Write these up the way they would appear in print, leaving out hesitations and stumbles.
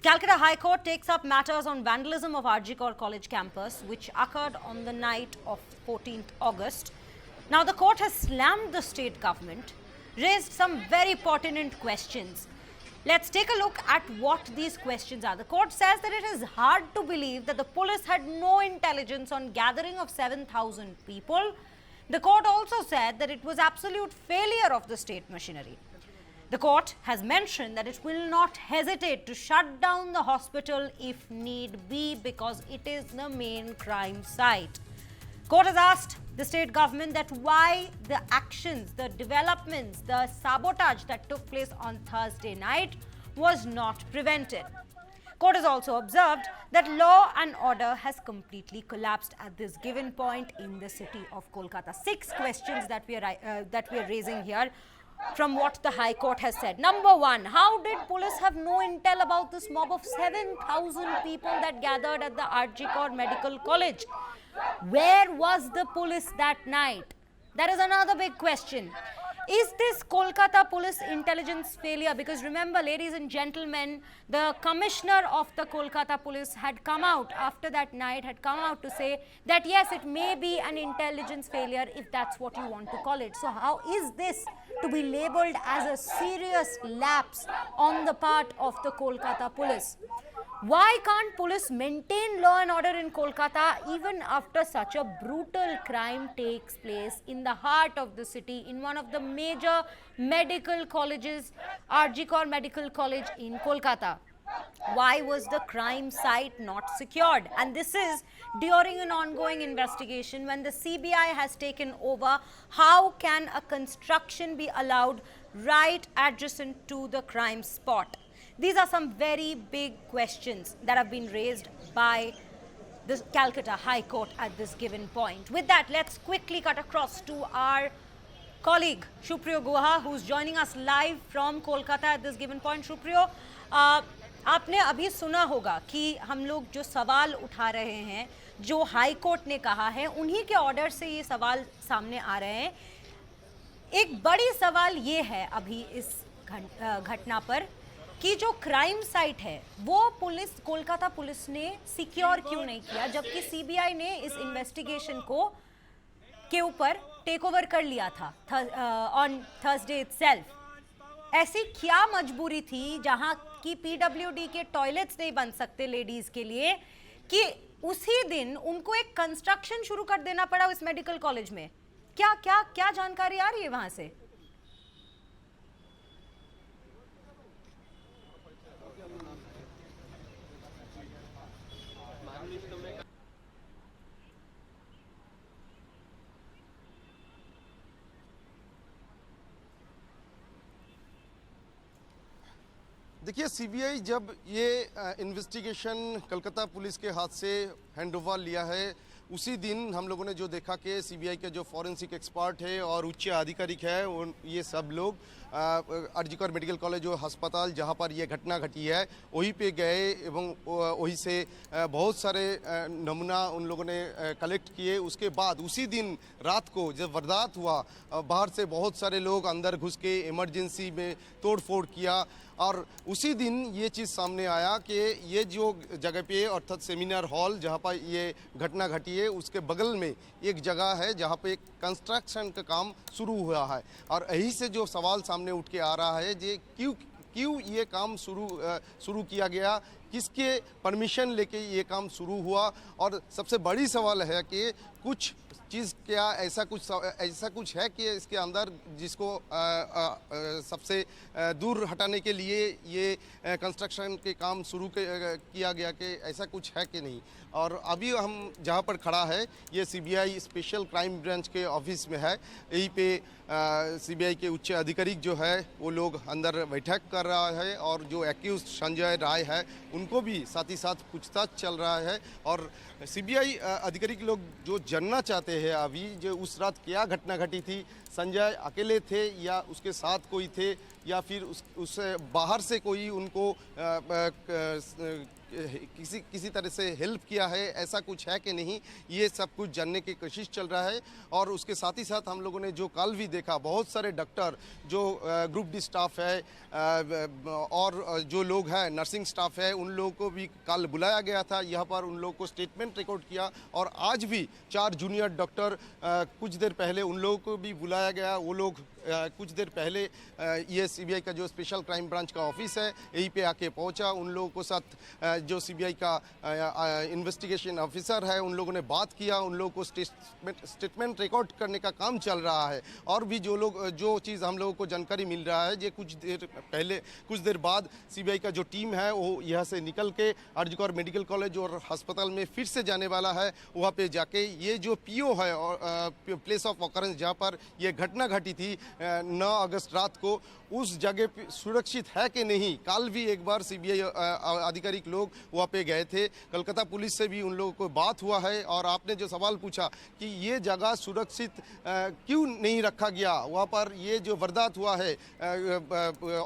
Calcutta High Court takes up matters on vandalism of RG Kar College campus, which occurred on the night of 14th August. Now, the court has slammed the state government, raised some very pertinent questions. Let's take a look at what these questions are. The court says that it is hard to believe that the police had no intelligence on gathering of 7,000 people. The court also said that it was absolute failure of the state machinery. The court has mentioned that it will not hesitate to shut down the hospital if need be because it is the main crime site. Court has asked the state government that why the actions, the developments, the sabotage that took place on Thursday night was not prevented. Court has also observed that law and order has completely collapsed at this given point in the city of Kolkata. 6 questions that we are raising here from what the High Court has said. Number one, how did police have no intel about this mob of 7,000 people that gathered at the RG Kar Medical College? Where was the police that night? That is another big question. Is this Kolkata police intelligence failure? Because remember, ladies and gentlemen, the commissioner of the Kolkata police had come out after that night, had come out to say that yes, it may be an intelligence failure if that's what you want to call it. So how is this to be labeled as a serious lapse on the part of the Kolkata police? Why can't police maintain law and order in Kolkata even after such a brutal crime takes place in the heart of the city, in one of the major medical colleges, RG Kar Medical College in Kolkata? Why was the crime site not secured? And this is during an ongoing investigation when the CBI has taken over. How can a construction be allowed right adjacent to the crime spot? These are some very big questions that have been raised by the Calcutta High Court at this given point. With that, let's quickly cut across to our colleague Supriyo Guha, who's joining us live from Kolkata at this given point. Supriyo, आपने अभी सुना होगा कि हम लोग जो सवाल उठा रहे हैं, जो हाई कोर्ट ने कहा है, उन्हीं के ऑर्डर से ये सवाल सामने आ रहे हैं. एक बड़ी सवाल ये है अभी इस घटना पर कि जो क्राइम साइट है वो पुलिस, कोलकाता पुलिस ने सिक्योर क्यों नहीं किया, जबकि सीबीआई ने इस इन्वेस्टिगेशन को के ऊपर टेक ओवर कर लिया था ऑन थर्सडे इटसेल्फ. ऐसी क्या मजबूरी थी जहां की पीडब्ल्यूडी के टॉयलेट्स नहीं बन सकते लेडीज के लिए कि उसी दिन उनको एक कंस्ट्रक्शन शुरू कर देना पड़ा इस मेडिकल कॉलेज में? क्या क्या क्या जानकारी आ रही है वहां से? देखिए, सीबीआई जब ये इन्वेस्टिगेशन कलकत्ता पुलिस के हाथ से हैंडओवर लिया है, उसी दिन हम लोगों ने जो देखा कि सीबीआई के जो फॉरेंसिक एक्सपर्ट है और उच्च अधिकारिक है, ये सब लोग RG Kar मेडिकल कॉलेज जो अस्पताल जहाँ पर ये घटना घटी है वहीं पे गए एवं वहीं से बहुत सारे नमूना उन लोगों ने कलेक्ट किए. उसके बाद उसी दिन रात को जब वारदात हुआ, बाहर से बहुत सारे लोग अंदर घुस के इमरजेंसी में तोड़फोड़ किया और उसी दिन ये चीज़ सामने आया कि ये जो जगह पे अर्थात सेमिनार हॉल जहाँ पर ये घटना घटी है उसके बगल में एक जगह है जहाँ पे कंस्ट्रक्शन का काम शुरू हुआ है. और यही से जो सवाल सामने उठ के आ रहा है जे क्यों ये काम शुरू किया गया, किसके परमिशन लेके ये काम शुरू हुआ. और सबसे बड़ी सवाल है कि कुछ चीज़ क्या ऐसा कुछ है कि इसके अंदर जिसको सबसे दूर हटाने के लिए ये कंस्ट्रक्शन के काम शुरू किया गया, कि ऐसा कुछ है कि नहीं. और अभी हम जहाँ पर खड़ा है ये सीबीआई स्पेशल क्राइम ब्रांच के ऑफिस में है. यहीं पे सीबीआई के उच्च अधिकारिक जो है वो लोग अंदर बैठक कर रहा है और जो एक्यूज संजय राय है उनको भी साथ ही साथ पूछताछ चल रहा है. और सीबीआई अधिकारिक लोग जो जानना चाहते हैं अभी जो उस रात क्या घटना घटी थी, संजय अकेले थे या उसके साथ कोई थे या फिर उस बाहर से कोई उनको किसी तरह से हेल्प किया है, ऐसा कुछ है कि नहीं, ये सब कुछ जानने की कोशिश चल रहा है। और उसके साथ ही साथ हम लोगों ने जो कल भी देखा, बहुत सारे डॉक्टर जो ग्रुप डी स्टाफ है और जो लोग हैं नर्सिंग स्टाफ है, उन लोगों को भी कल बुलाया गया था यहाँ पर, उन लोगों को स्टेटमेंट रिकॉर्ड किया। और आज भी 4 जूनियर डॉक्टर कुछ देर पहले उन लोगों को भी बुलाया गया। वो लोग कुछ देर पहले ये सीबीआई का जो स्पेशल क्राइम ब्रांच का ऑफिस है यहीं पे आके पहुंचा। उन लोगों को साथ जो सीबीआई का इन्वेस्टिगेशन ऑफिसर है उन लोगों ने बात किया, उन लोगों को स्टेटमेंट रिकॉर्ड करने का काम चल रहा है। और भी जो चीज़ हम लोगों को जानकारी मिल रहा है, ये कुछ देर बाद सीबीआई का जो टीम है वो यहाँ से निकल के आरजीकर मेडिकल कॉलेज और अस्पताल में फिर से जाने वाला है। वहाँ पे जाके ये जो पीओ है और प्लेस ऑफ ऑकरेंस जहाँ पर ये घटना घटी थी 9 अगस्त रात को, उस जगह पे सुरक्षित है कि नहीं। कल भी एक बार सीबीआई आधिकारिक लोग वहाँ पे गए थे, कलकत्ता पुलिस से भी उन लोगों को बात हुआ है। और आपने जो सवाल पूछा कि ये जगह सुरक्षित क्यों नहीं रखा गया, वहाँ पर ये जो वारदात हुआ है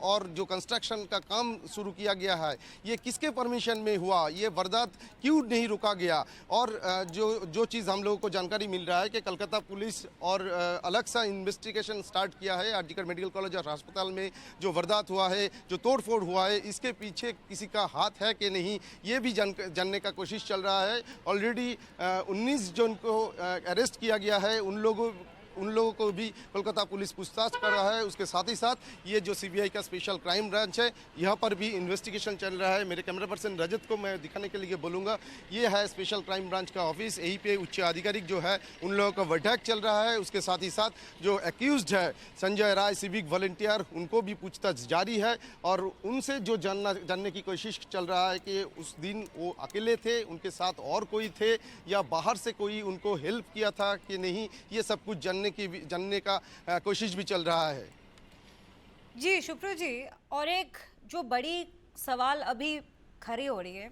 और जो कंस्ट्रक्शन का काम शुरू किया गया है, ये किसके परमिशन में हुआ, ये वारदात क्यों नहीं रुका गया। और जो चीज़ हम लोगों को जानकारी मिल रहा है कि कलकत्ता पुलिस और अलग सा इन्वेस्टिगेशन स्टार्ट किया है आरजीकर मेडिकल कॉलेज और अस्पताल में जो वारदात हुआ है, जो तोड़फोड़ हुआ है, इसके पीछे किसी का हाथ है कि नहीं, ये भी जानने का कोशिश चल रहा है। ऑलरेडी 19 जन को अरेस्ट किया गया है, उन लोगों को भी कोलकाता पुलिस पूछताछ कर रहा है। उसके साथ ही साथ ये जो सीबीआई का स्पेशल क्राइम ब्रांच है, यहाँ पर भी इन्वेस्टिगेशन चल रहा है। मेरे कैमरा पर्सन रजत को मैं दिखाने के लिए बोलूँगा, ये है स्पेशल क्राइम ब्रांच का ऑफिस। यहीं पे उच्च अधिकारिक जो है उन लोगों का बैठक चल रहा है। उसके साथ ही साथ जो एक्यूज्ड है संजय राय सिविक वॉलंटियर, उनको भी पूछताछ जारी है। और उनसे जो जानने की कोशिश चल रहा है कि उस दिन वो अकेले थे, उनके साथ और कोई थे या बाहर से कोई उनको हेल्प किया था कि नहीं, ये सब कुछ जानने का कोशिश भी चल रहा है। जी शुक्र जी, और एक जो बड़ी सवाल अभी खड़ी हो रही है,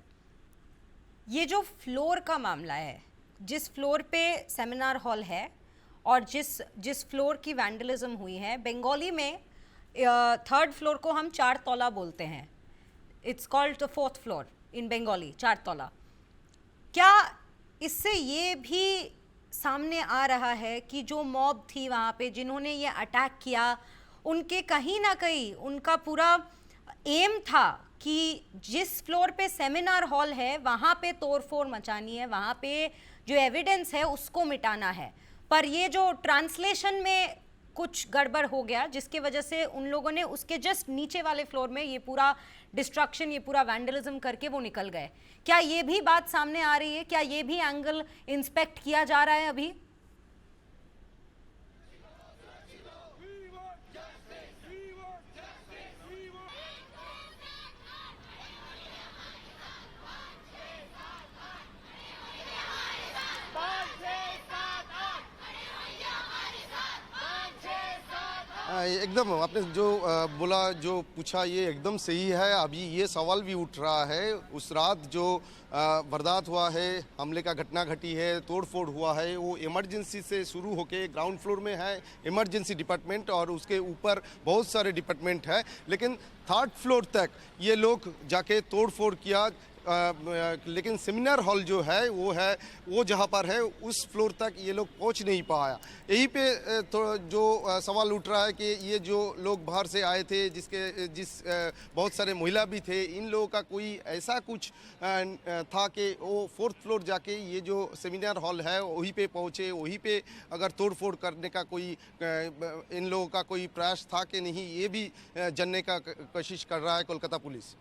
ये जो फ्लोर का मामला है, जिस फ्लोर पे सेमिनार हॉल है और जिस फ्लोर की वैंडलिज्म हुई है, बंगाली में 3rd फ्लोर को हम 4 तौला बोलते हैं। It's called the 4th floor इन बंगाली, 4 तौला। क्या इससे ये भी सामने आ रहा है कि जो मॉब थी वहाँ पे, जिन्होंने ये अटैक किया, उनके कहीं ना कहीं उनका पूरा एम था कि जिस फ्लोर पे सेमिनार हॉल है वहाँ पे तोड़फोड़ मचानी है, वहाँ पे जो एविडेंस है उसको मिटाना है। पर ये जो ट्रांसलेशन में कुछ गड़बड़ हो गया, जिसके वजह से उन लोगों ने उसके जस्ट नीचे वाले फ्लोर में ये पूरा डिस्ट्रक्शन, ये पूरा वैंडलिज्म करके वो निकल गए। क्या ये भी बात सामने आ रही है? क्या ये भी एंगल इंस्पेक्ट किया जा रहा है अभी? एकदम आपने जो बोला, जो पूछा, ये एकदम सही है। अभी ये सवाल भी उठ रहा है, उस रात जो वारदात हुआ है, हमले का घटना घटी है, तोड़फोड़ हुआ है, वो इमरजेंसी से शुरू होके ग्राउंड फ्लोर में है इमरजेंसी डिपार्टमेंट और उसके ऊपर बहुत सारे डिपार्टमेंट है, लेकिन 3rd फ्लोर तक ये लोग जाके तोड़फोड़ किया। लेकिन सेमिनार हॉल जो है वो जहाँ पर है उस फ्लोर तक ये लोग पहुँच नहीं पाया। यहीं पे तो जो सवाल उठ रहा है कि ये जो लोग बाहर से आए थे, बहुत सारे महिला भी थे, इन लोगों का कोई ऐसा कुछ था कि वो 4th फ्लोर जाके ये जो सेमिनार हॉल है वहीं पे पहुँचे, वहीं पे अगर तोड़फोड़ करने का कोई इन लोगों का कोई प्रयास था कि नहीं, ये भी जानने का कोशिश कर रहा है कोलकाता पुलिस।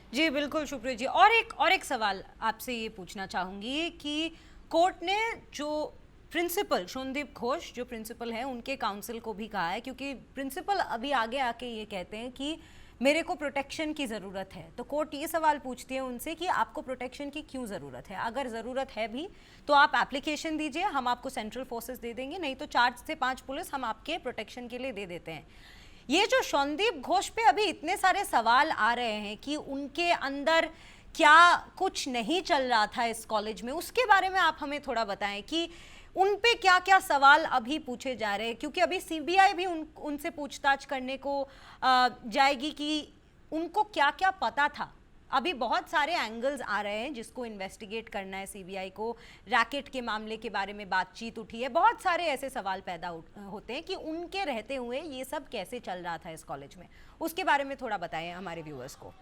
जी बिल्कुल शुक्रिया जी। और एक सवाल आपसे ये पूछना चाहूँगी कि कोर्ट ने जो प्रिंसिपल शोनदीप घोष जो प्रिंसिपल हैं उनके काउंसिल को भी कहा है, क्योंकि प्रिंसिपल अभी आगे आके ये कहते हैं कि मेरे को प्रोटेक्शन की ज़रूरत है, तो कोर्ट ये सवाल पूछती है उनसे कि आपको प्रोटेक्शन की क्यों ज़रूरत है। अगर ज़रूरत है भी तो आप एप्लीकेशन दीजिए, हम आपको सेंट्रल फोर्सेस दे देंगे, नहीं तो 4 से 5 पुलिस हम आपके प्रोटेक्शन के लिए दे देते हैं। ये जो शोनदीप घोष पे अभी इतने सारे सवाल आ रहे हैं कि उनके अंदर क्या कुछ नहीं चल रहा था इस कॉलेज में, उसके बारे में आप हमें थोड़ा बताएं कि उन पे क्या क्या सवाल अभी पूछे जा रहे हैं, क्योंकि अभी सीबीआई भी उनसे पूछताछ करने को जाएगी कि उनको क्या क्या पता था। अभी बहुत सारे एंगल्स आ रहे हैं जिसको इन्वेस्टिगेट करना है सीबीआई को। रैकेट के मामले के बारे में बातचीत उठी है, बहुत सारे ऐसे सवाल पैदा होते हैं कि उनके रहते हुए ये सब कैसे चल रहा था इस कॉलेज में। उसके बारे में थोड़ा बताएं हमारे व्यूअर्स को।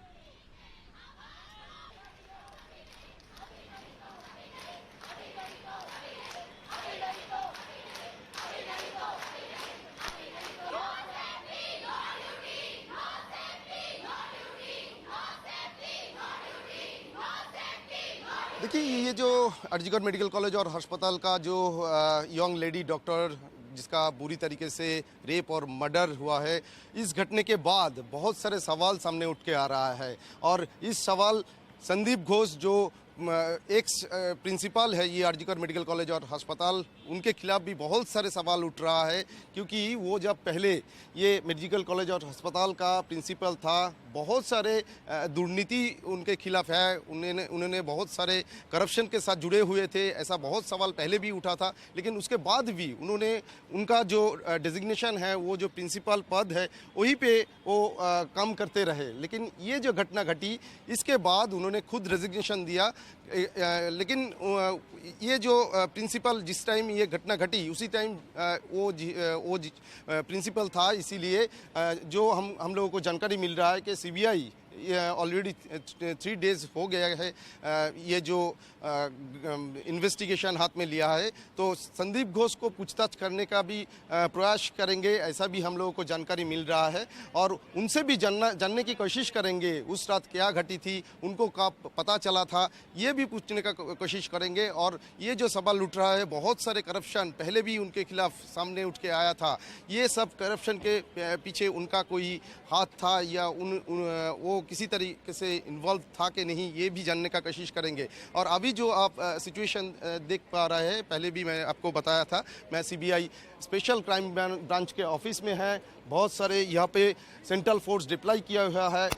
देखिए, ये जो अर्जिकर मेडिकल कॉलेज और अस्पताल का जो यंग लेडी डॉक्टर जिसका बुरी तरीके से रेप और मर्डर हुआ है, इस घटने के बाद बहुत सारे सवाल सामने उठ के आ रहा है। और इस सवाल संदीप घोष जो एक्स प्रिंसिपल है ये अर्जिकर मेडिकल कॉलेज और अस्पताल, उनके खिलाफ भी बहुत सारे सवाल उठ रहा है, क्योंकि वो जब पहले ये मेडिकल कॉलेज और अस्पताल का प्रिंसिपल था, बहुत सारे दुर्नीति उनके खिलाफ है। उन्होंने बहुत सारे करप्शन के साथ जुड़े हुए थे, ऐसा बहुत सवाल पहले भी उठा था। लेकिन उसके बाद भी उनका जो डेजिग्नेशन है, वो जो प्रिंसिपल पद है, वहीं पे वो काम करते रहे। लेकिन ये जो घटना घटी, इसके बाद उन्होंने खुद रेजिग्नेशन दिया। लेकिन ये जो प्रिंसिपल जिस टाइम ये घटना घटी उसी टाइम वो प्रिंसिपल था। इसीलिए जो हम लोगों को जानकारी मिल रहा है कि सीबीआई ऑलरेडी 3 डेज हो गया है ये जो इन्वेस्टिगेशन हाथ में लिया है, तो संदीप घोष को पूछताछ करने का भी प्रयास करेंगे, ऐसा भी हम लोगों को जानकारी मिल रहा है। और उनसे भी जानने की कोशिश करेंगे उस रात क्या घटी थी, उनको कब पता चला था, ये भी पूछने का कोशिश करेंगे। और ये जो सवाल उठ रहा है, बहुत सारे करप्शन पहले भी उनके खिलाफ सामने उठ के आया था, ये सब करप्शन के पीछे उनका कोई हाथ था या वो किसी तरीके से इन्वॉल्व था कि नहीं, ये भी जानने का कोशिश करेंगे। और अभी जो आप सिचुएशन देख पा रहे हैं, पहले भी मैं आपको बताया था, मैं सीबीआई स्पेशल क्राइम ब्रांच के ऑफिस में है। बहुत सारे यहाँ पे सेंट्रल फोर्स डिप्लॉय किया हुआ है।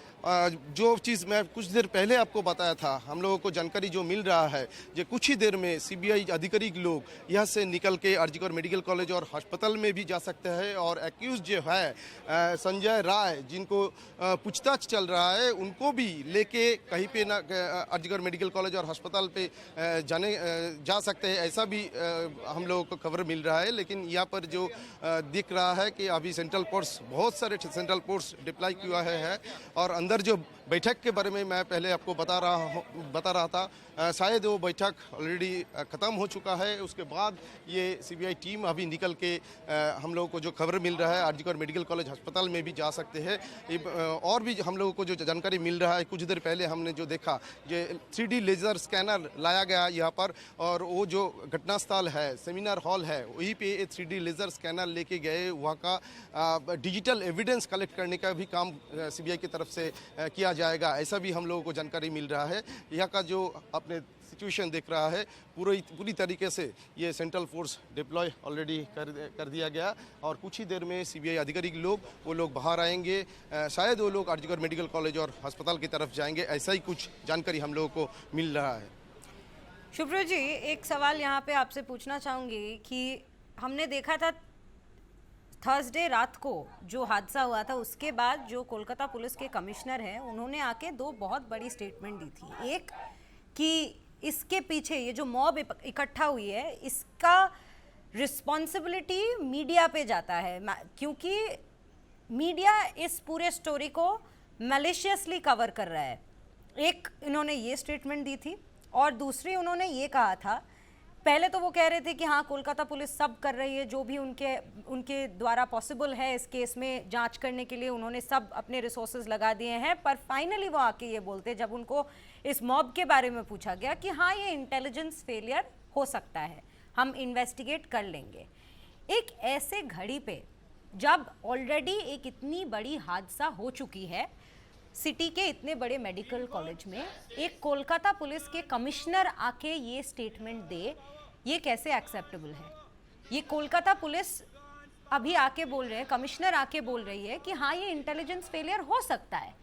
जो चीज़ मैं कुछ देर पहले आपको बताया था, हम लोगों को जानकारी जो मिल रहा है, जो कुछ ही देर में सीबीआई अधिकारी लोग यहाँ से निकल के अर्जिकर मेडिकल कॉलेज और अस्पताल में भी जा सकते हैं। और एक्यूज जो है संजय राय, जिनको पूछताछ चल रहा है, उनको भी लेके कहीं पे ना अर्जिकर मेडिकल कॉलेज और अस्पताल पे जा सकते हैं, ऐसा भी हम लोगों को खबर मिल रहा है। लेकिन यहाँ पर जो दिख रहा है कि अभी सेंट्रल फोर्स, बहुत सारे सेंट्रल फोर्स डिप्लॉय किया है। और अंदर जो बैठक के बारे में मैं पहले आपको बता रहा था, शायद वो बैठक ऑलरेडी ख़त्म हो चुका है। उसके बाद ये सीबीआई टीम अभी निकल के हम लोगों को जो खबर मिल रहा है, अर्जिकर मेडिकल कॉलेज अस्पताल में भी जा सकते हैं। और भी हम लोगों को जो जानकारी मिल रहा है, कुछ देर पहले हमने जो देखा, ये 3D लेज़र स्कैनर लाया गया यहाँ पर, और वो जो घटनास्थल है, सेमिनार हॉल है, वहीं पे 3D लेज़र स्कैनर लेके गए। वहाँ का डिजिटल एविडेंस कलेक्ट करने का भी काम सीबीआई की तरफ से किया जाएगा, ऐसा भी हम लोगों को जानकारी मिल रहा है। यहाँ का जो आपने सिचुएशन देख रहा है, पूरी तरीके से ये सेंट्रल फोर्स डिप्लॉय ऑलरेडी कर दिया गया। और कुछ ही देर में सीबीआई अधिकारी वो लोग बाहर आएंगे। शायद वो लोग अर्जिकर मेडिकल कॉलेज और अस्पताल की तरफ जाएंगे, ऐसा ही कुछ जानकारी हम लोगों को मिल रहा है। शुभ्र जी, एक सवाल यहाँ पे आपसे पूछना चाहूँगी कि हमने देखा था थर्सडे रात को जो हादसा हुआ था, उसके बाद जो कोलकाता पुलिस के कमिश्नर हैं, उन्होंने आके 2 बहुत बड़ी स्टेटमेंट दी थी। एक कि इसके पीछे ये जो मॉब इकट्ठा हुई है, इसका रिस्पॉन्सिबिलिटी मीडिया पे जाता है, क्योंकि मीडिया इस पूरे स्टोरी को मैलिशियसली कवर कर रहा है। एक इन्होंने ये स्टेटमेंट दी थी, और दूसरी उन्होंने ये कहा था, पहले तो वो कह रहे थे कि हाँ कोलकाता पुलिस सब कर रही है, जो भी उनके द्वारा पॉसिबल है इस केस में जांच करने के लिए उन्होंने सब अपने रिसोर्सेज लगा दिए हैं। पर फाइनली वो आके ये बोलते, जब उनको इस मॉब के बारे में पूछा गया, कि हाँ ये इंटेलिजेंस फेलियर हो सकता है, हम इन्वेस्टिगेट कर लेंगे। एक ऐसे घड़ी पे जब ऑलरेडी एक इतनी बड़ी हादसा हो चुकी है सिटी के इतने बड़े मेडिकल कॉलेज में, एक कोलकाता पुलिस के कमिश्नर आके ये स्टेटमेंट दे, ये कैसे एक्सेप्टेबल है? ये कोलकाता पुलिस अभी आके बोल रहे हैं, कमिश्नर आके बोल रही है कि हाँ ये इंटेलिजेंस फेलियर हो सकता है।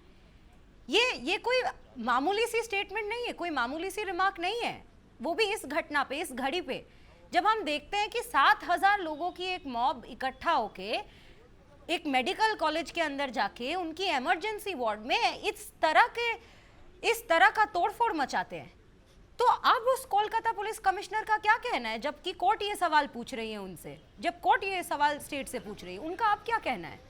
ये कोई मामूली सी स्टेटमेंट नहीं है, कोई मामूली सी रिमार्क नहीं है, वो भी इस घटना पे, इस घड़ी पे, जब हम देखते हैं कि 7,000 लोगों की एक मॉब इकट्ठा होके एक मेडिकल कॉलेज के अंदर जाके उनकी इमरजेंसी वार्ड में इस तरह का तोड़फोड़ मचाते हैं, तो अब उस कोलकाता पुलिस कमिश्नर का क्या कहना है? जबकि कोर्ट ये सवाल पूछ रही है उनसे, जब कोर्ट ये सवाल स्टेट से पूछ रही है, उनका अब क्या कहना है?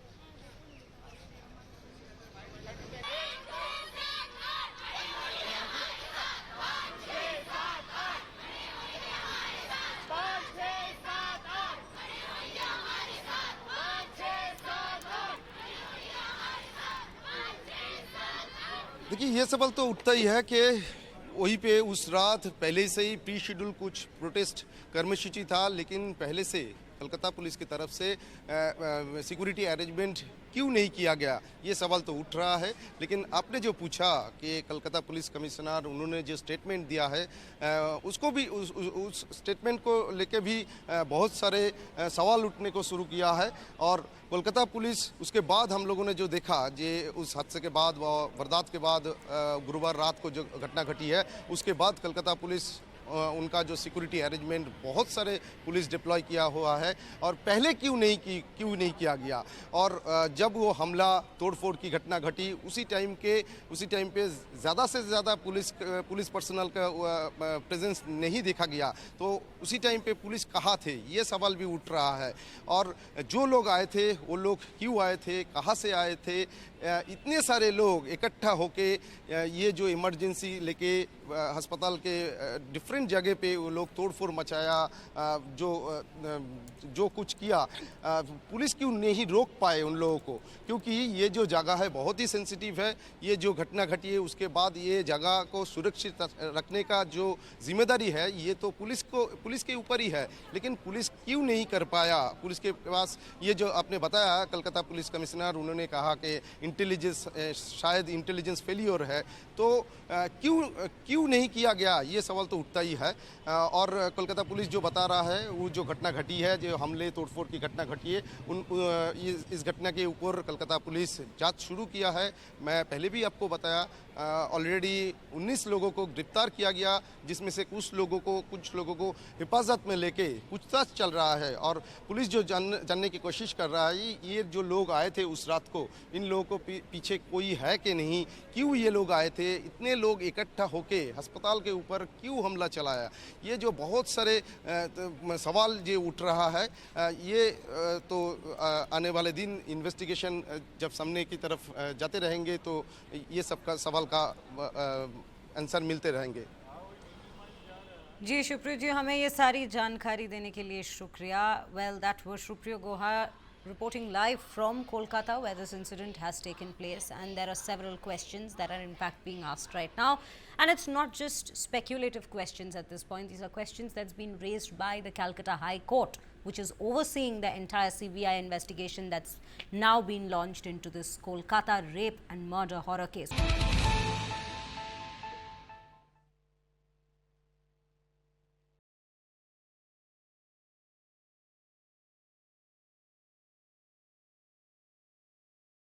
देखिए ये सवाल तो उठता ही है कि वहीं पे उस रात पहले से ही प्री शेड्यूल कुछ प्रोटेस्ट कर्मसूची था, लेकिन पहले से कलकत्ता पुलिस की तरफ से सिक्योरिटी अरेंजमेंट क्यों नहीं किया गया, ये सवाल तो उठ रहा है। लेकिन आपने जो पूछा कि कलकत्ता पुलिस कमिश्नर उन्होंने जो स्टेटमेंट दिया है, उसको भी उस स्टेटमेंट को लेके भी बहुत सारे सवाल उठने को शुरू किया है। और कोलकाता पुलिस उसके बाद हम लोगों ने जो देखा, जे उस हादसे के बाद, वारदात के बाद, गुरुवार रात को जो घटना घटी है, उसके बाद कलकत्ता पुलिस उनका जो सिक्योरिटी अरेंजमेंट बहुत सारे पुलिस डिप्लॉय किया हुआ है, और पहले क्यों नहीं किया गया। और जब वो हमला तोड़फोड़ की घटना घटी, उसी टाइम पे ज़्यादा से ज़्यादा पुलिस पर्सनल का प्रेजेंस नहीं देखा गया, तो उसी टाइम पे पुलिस कहाँ थे, ये सवाल भी उठ रहा है। और जो लोग आए थे वो लोग क्यों आए थे, कहाँ से आए थे, इतने सारे लोग इकट्ठा होके ये जो इमरजेंसी लेके अस्पताल के डिफरेंट जगह पे वो लोग तोड़फोड़ मचाया, जो कुछ किया, पुलिस क्यों नहीं रोक पाए उन लोगों को? क्योंकि ये जो जगह है बहुत ही सेंसिटिव है। ये जो घटना घटी है उसके बाद ये जगह को सुरक्षित रखने का जो जिम्मेदारी है ये तो पुलिस के ऊपर ही है। लेकिन पुलिस क्यों नहीं कर पाया? पुलिस के पास ये जो आपने बताया, कलकत्ता पुलिस कमिश्नर उन्होंने कहा कि शायद इंटेलिजेंस फेलियर है, तो क्यों नहीं किया गया, ये सवाल तो उठता ही है। और कोलकाता पुलिस जो बता रहा है, वो जो घटना घटी है, जो हमले तोड़फोड़ की घटना घटी है, इस घटना के ऊपर कलकत्ता पुलिस जांच शुरू किया है। मैं पहले भी आपको बताया, ऑलरेडी 19 लोगों को गिरफ्तार किया गया, जिसमें से कुछ लोगों को हिफाजत में लेके पूछताछ चल रहा है। और पुलिस जो जानने की कोशिश कर रहा है, ये जो लोग आए थे उस रात को, इन लोगों को पीछे कोई है कि नहीं, क्यों ये लोग आए थे, इतने लोग इकट्ठा होके अस्पताल के ऊपर क्यों हमला चलाया, ये जो बहुत सारे सवाल जो उठ रहा है, ये तो आने वाले दिन इन्वेस्टिगेशन जब सामने की तरफ जाते रहेंगे तो ये सबका सवाल का आंसर मिलते रहेंगे। जी शुक्रिया जी, हमें ये सारी जानकारी देने के लिए शुक्रिया। Well, that was Supriya Guha reporting live from Kolkata, where this incident has taken place, and there are several questions that are in fact being asked right now, and it's not just speculative questions at this point. These are questions that's been raised by the Calcutta High Court, which is overseeing the entire CBI investigation that's now been launched into this Kolkata rape and murder horror case.